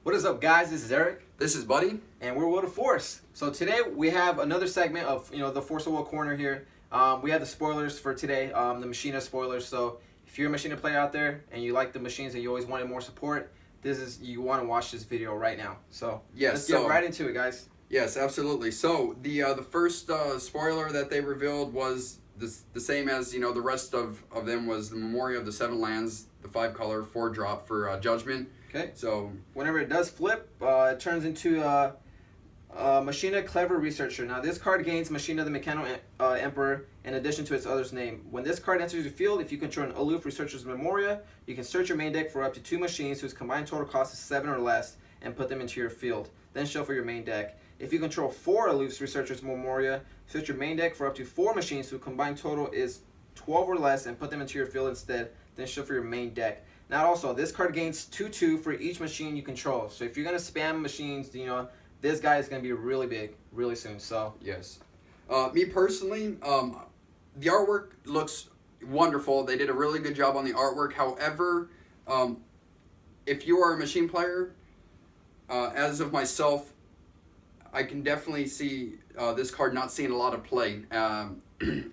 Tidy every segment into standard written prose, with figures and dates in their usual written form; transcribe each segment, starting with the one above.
What is up, guys? This is Eric. This is Buddy. And we're Will to Force. So today we have another segment of the Force of Will corner here. We have the spoilers for today, the Machina spoilers. So if you're a Machina player out there and you like the machines and you always wanted more support, you want to watch this video right now. So yes, let's get right into it, guys. Yes, absolutely. So the first spoiler that they revealed was the same as the rest of them, was the Memoria of the Seven Lands, the 5-color 4-drop for Judgment. Okay. So whenever it does flip, it turns into Machina Clever Researcher. Now this card gains Machina the Mechano Emperor in addition to its other's name. When this card enters the field, if you control an aloof researcher's Memoria, you can search your main deck for up to 2 machines whose combined total cost is 7 or less and put them into your field. Then shuffle your main deck. If you control 4 aloof's researcher's Memoria, search your main deck for up to 4 machines whose combined total is 12 or less and put them into your field instead. Then shuffle your main deck. Now also, this card gains 2/2 for each machine you control. So if you're going to spam machines, this guy is going to be really big really soon. So yes. Me personally, the artwork looks wonderful. They did a really good job on the artwork. However, if you are a machine player, as of myself, I can definitely see this card not seeing a lot of play,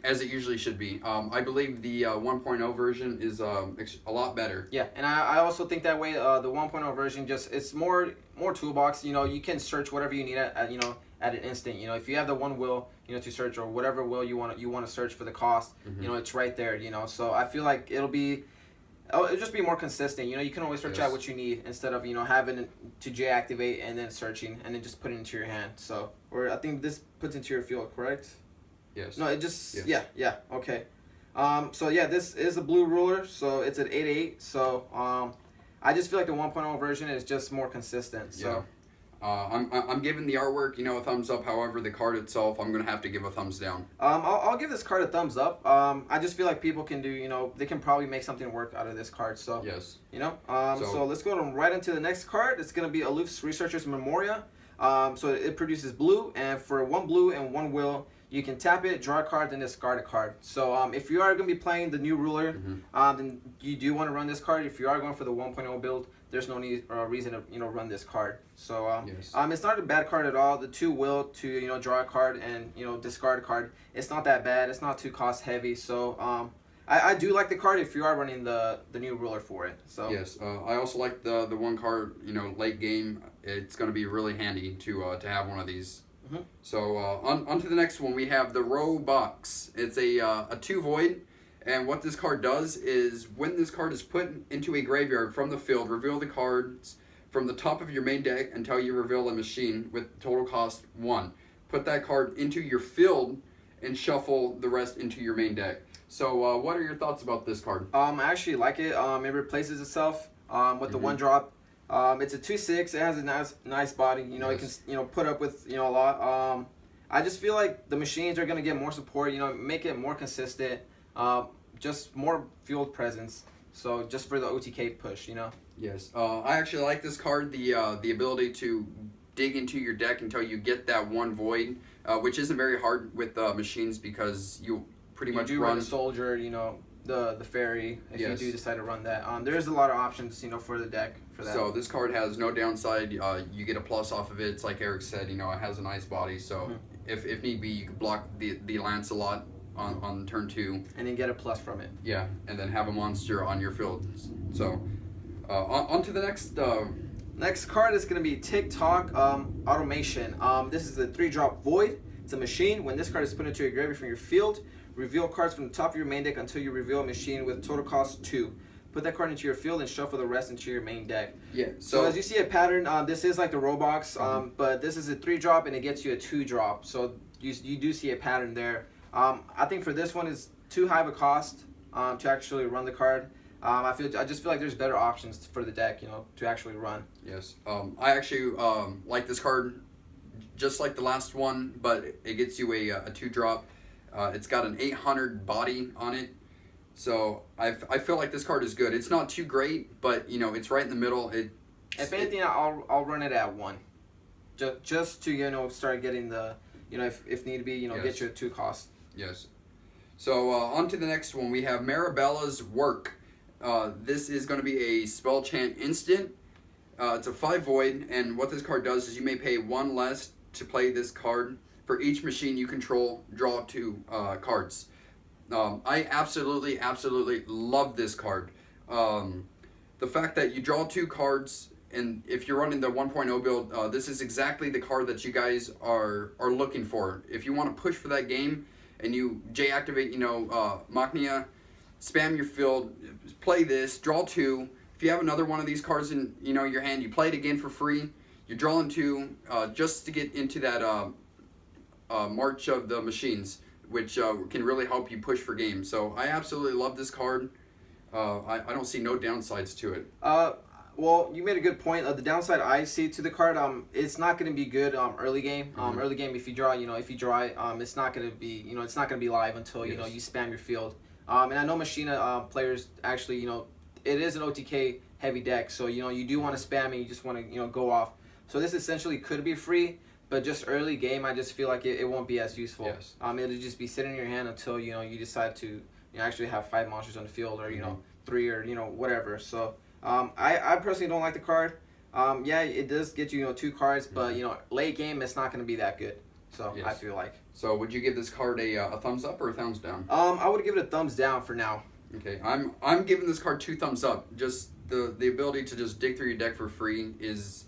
as it usually should be. I believe the 1.0 version is a lot better. Yeah, and I also think that way. The 1.0 version it's more toolbox. You can search whatever you need at an instant. If you have the one will to search, or whatever will you want to search for the cost, it's right there. So I feel like it'll just be more consistent. You can always search out what you need instead of having to J-activate and then searching and then just put it into your hand. So, or I think this puts into your field, correct? Yes. No, it just yes. yeah okay. So yeah, this is a blue ruler, so it's at 8/8. So I just feel like the 1.0 version is just more consistent. So. Yeah. I'm giving the artwork, a thumbs up. However, the card itself, I'm gonna have to give a thumbs down. I'll give this card a thumbs up. I just feel like people can do, they can probably make something work out of this card. So yes. So let's go right into the next card. It's gonna be Aloof's Researcher's Memoria. So it produces blue, and for 1 blue and 1 will, you can tap it, draw a card, then discard a card. So if you are going to be playing the new ruler, then you do want to run this card. If you are going for the 1.0 build, there's no need reason to run this card. So yes. It's not a bad card at all. The 2 will to draw a card and discard a card. It's not that bad. It's not too cost heavy. So I do like the card if you are running the new ruler for it. So yes, I also like the one card. Late game, it's going to be really handy to have one of these. So on to the next one, we have the Rowbox. It's a 2 void, and what this card does is when this card is put into a graveyard from the field, reveal the cards from the top of your main deck until you reveal a machine with total cost 1. Put that card into your field and shuffle the rest into your main deck. So what are your thoughts about this card? I actually like it. It replaces itself with the 1-drop. It's a 2/6. It has a nice body. Yes. It can put up with a lot. I just feel like the machines are gonna get more support. Make it more consistent. Just more field presence. So just for the OTK push. Yes. I actually like this card. The ability to dig into your deck until you get that 1 void, which isn't very hard with machines because you pretty much run the soldier. The fairy, if yes. you do decide to run that. There's a lot of options, for the deck for that. So this card has no downside. You get a plus off of it. It's like Eric said, it has a nice body. So if need be, you can block the Lancelot on turn 2. And then get a plus from it. Yeah, and then have a monster on your field. So on to the next. Next card is going to be Tik Tok Automation. This is a 3-drop void. It's a machine. When this card is put into your graveyard from your field, reveal cards from the top of your main deck until you reveal a machine with total cost 2. Put that card into your field and shuffle the rest into your main deck. Yeah. So as you see a pattern, this is like the Rowbox, but this is a 3-drop and it gets you a 2-drop. So you do see a pattern there. I think for this one is too high of a cost to actually run the card. I just feel like there's better options for the deck, to actually run. Yes. I actually like this card, just like the last one, but it gets you a 2-drop. It's got an 800 body on it, so I feel like this card is good. It's not too great, but it's right in the middle. If anything, I'll run it at 1, just to start getting the if need be yes. get you a 2 cost. Yes. So on to the next one. We have Marabellas Work. This is going to be a spell chant instant. It's a 5 void, and what this card does is you may pay 1 less to play this card. For each machine you control, draw 2 cards. I absolutely love this card. The fact that you draw 2 cards, and if you're running the 1.0 build, this is exactly the card that you guys are looking for. If you want to push for that game and you J-activate, Machnia, spam your field, play this, draw 2. If you have another one of these cards in your hand, you play it again for free. You're drawing 2 just to get into that march of the machines, which can really help you push for games. So I absolutely love this card. I don't see no downsides to it. Well, you made a good point. The downside I see to the card, it's not going to be good early game. Early game, if you draw, it, it's not going to be, it's not going to be live until you spam your field. And I know Machina players actually, it is an OTK heavy deck, so you do want to spam and you just want to go off. So this essentially could be free, but just early game, I just feel like it won't be as useful. Yes. It'll just be sitting in your hand until you decide to actually have 5 monsters on the field, or 3, or whatever. So I personally don't like the card. Yeah, it does get you 2 cards, but late game it's not going to be that good. So yes. I feel like. So would you give this card a thumbs up or a thumbs down? I would give it a thumbs down for now. Okay, I'm giving this card 2 thumbs up. Just the ability to just dig through your deck for free is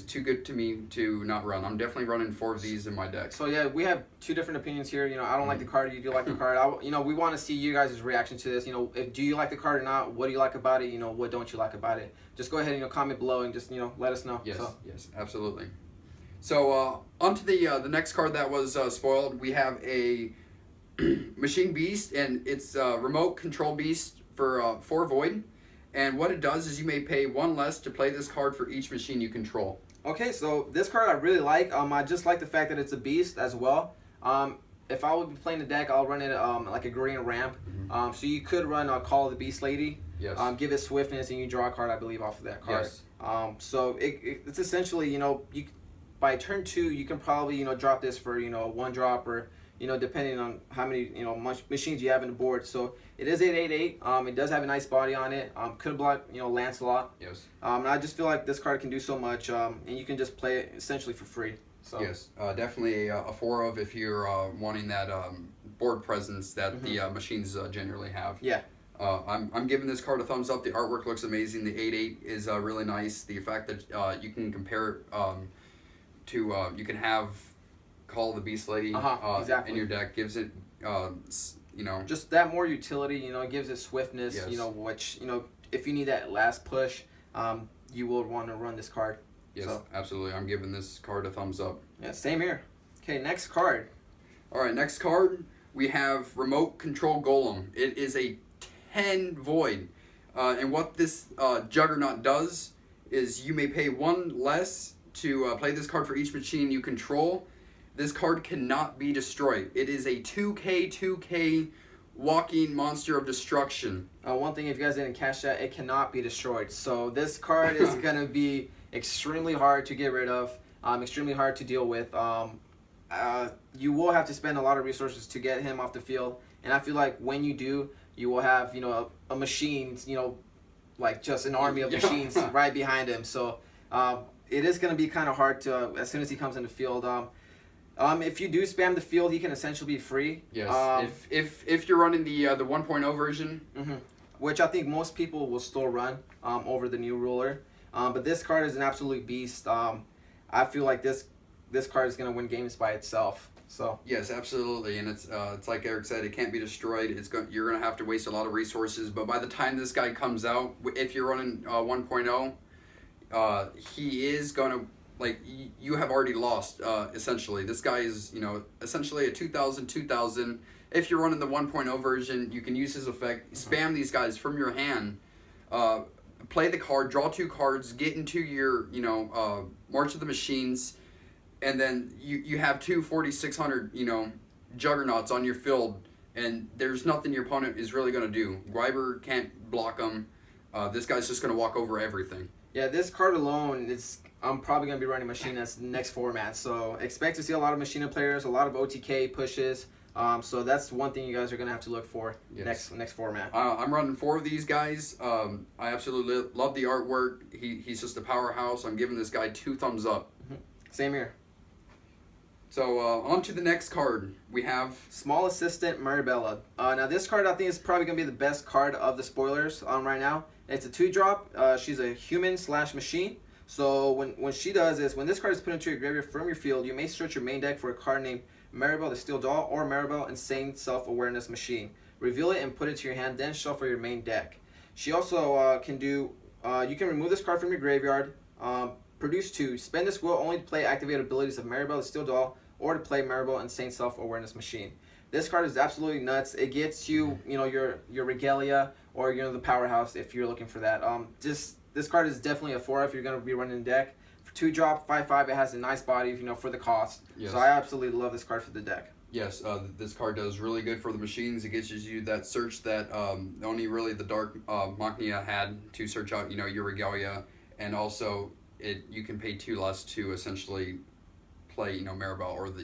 too good to me to not run. I'm definitely running 4 of these in my deck. So yeah, we have 2 different opinions here. I don't like the card. You do like the card. We want to see you guys' reaction to this. Do you like the card or not? What do you like about it? What don't you like about it? Just go ahead and comment below and just let us know. Yes, so. yes, absolutely. So on to the next card that was spoiled. We have a Machine Beast, and it's a remote control beast for 4 void. And what it does is you may pay 1 less to play this card for each machine you control. Okay, so this card I really like. I just like the fact that it's a beast as well. If I would be playing the deck, I'll run it like a green ramp. So you could run Call of the Beast Lady. Yes. Give it swiftness, and you draw a card, I believe, off of that card. Yes. So it's essentially, by turn 2, you can probably, drop this for, 1 drop, or, depending on how many, machines you have in the board. So it is 888. It does have a nice body on it. Could block, Lancelot. Yes. And I just feel like this card can do so much, and you can just play it essentially for free. So. Yes, definitely a 4 of if you're wanting that board presence that the machines generally have. Yeah. I'm giving this card a thumbs up. The artwork looks amazing. The 8/8 is really nice. The fact that you can compare it to you can have Call of the Beast Lady exactly. in your deck gives it just that more utility. It gives it swiftness. Yes. Which if you need that last push, you will want to run this card. Yes, so. Absolutely. I'm giving this card a thumbs up. Yeah, same here. Okay, next card. All right, next card we have Remote Control Golem. It is a 10 void, and what this Juggernaut does is you may pay 1 less to play this card for each machine you control. This card cannot be destroyed. It is a 2K walking monster of destruction. One thing, if you guys didn't catch that, it cannot be destroyed. So this card is going to be extremely hard to get rid of, extremely hard to deal with. You will have to spend a lot of resources to get him off the field, and I feel like when you do, you will have a machine, like just an army of machines right behind him. So it is going to be kind of hard to as soon as he comes in the field. If you do spam the field, he can essentially be free. Yes. If you're running the 1.0 version, which I think most people will still run over the new ruler. But this card is an absolute beast. I feel like this card is going to win games by itself. So yes, absolutely, and it's like Eric said, it can't be destroyed. You're going to have to waste a lot of resources. But by the time this guy comes out, if you're running 1.0, he is going to you have already lost. Essentially, this guy is essentially a 2000. If you're running the 1.0 version, you can use his effect, spam these guys from your hand. Play the card, draw 2 cards, get into your, March of the Machines, and then you have 2 4,600, Juggernauts on your field, and there's nothing your opponent is really going to do. Gwyber can't block them. This guy's just going to walk over everything. Yeah, this card alone, I'm probably going to be running Machina's next format. So expect to see a lot of Machina players, a lot of OTK pushes. So that's one thing you guys are going to have to look for next format. I'm running 4 of these guys. I absolutely love the artwork. He's just a powerhouse. I'm giving this guy 2 thumbs up. Same here. So on to the next card. We have Small Assistant Maribel. Now this card I think is probably going to be the best card of the spoilers right now. It's a 2-drop. She's a human/machine. So when she does is, when this card is put into your graveyard from your field, you may search your main deck for a card named Maribel the Steel Doll or Maribel Insane Self-Awareness Machine. Reveal it and put it to your hand, then shuffle your main deck. She also can do, you can remove this card from your graveyard, produce 2, spend this will only to play activated abilities of Maribel the Steel Doll or to play Maribel Insane Self-Awareness Machine. This card is absolutely nuts. It gets you, your regalia or the powerhouse if you're looking for that. This card is definitely a 4 if you're going to be running deck. For 2-drop, 5/5, it has a nice body, for the cost. Yes. So I absolutely love this card for the deck. Yes, this card does really good for the machines. It gives you that search that only really the Dark Machina had to search out, your regalia, and also you can pay 2 less to essentially play, Maribel or the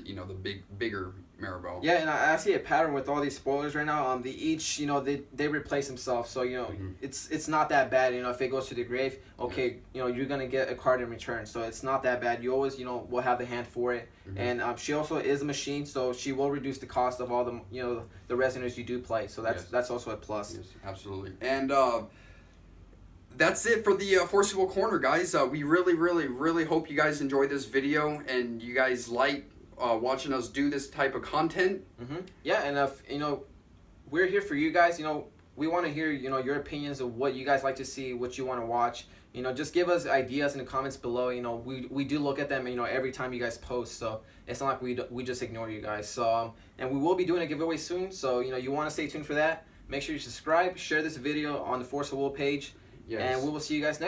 bigger Maribel. Yeah, and I see a pattern with all these spoilers right now. They each, they replace themselves. So it's not that bad. If it goes to the grave, okay, you're gonna get a card in return. So it's not that bad. You always, will have the hand for it. And she also is a machine, so she will reduce the cost of all the, the resonators you do play. So that's also a plus. Yes, absolutely. And that's it for the Forcible Corner, guys. We really, really, really hope you guys enjoyed this video and you guys like watching us do this type of content. Yeah, and if we're here for you guys. We want to hear your opinions of what you guys like to see, what you want to watch. Just give us ideas in the comments below. We do look at them every time you guys post, so it's not like we just ignore you guys. So and we will be doing a giveaway soon, so you want to stay tuned for that. Make sure you subscribe, share this video on the Force of Will page. Yes. And we will see you guys next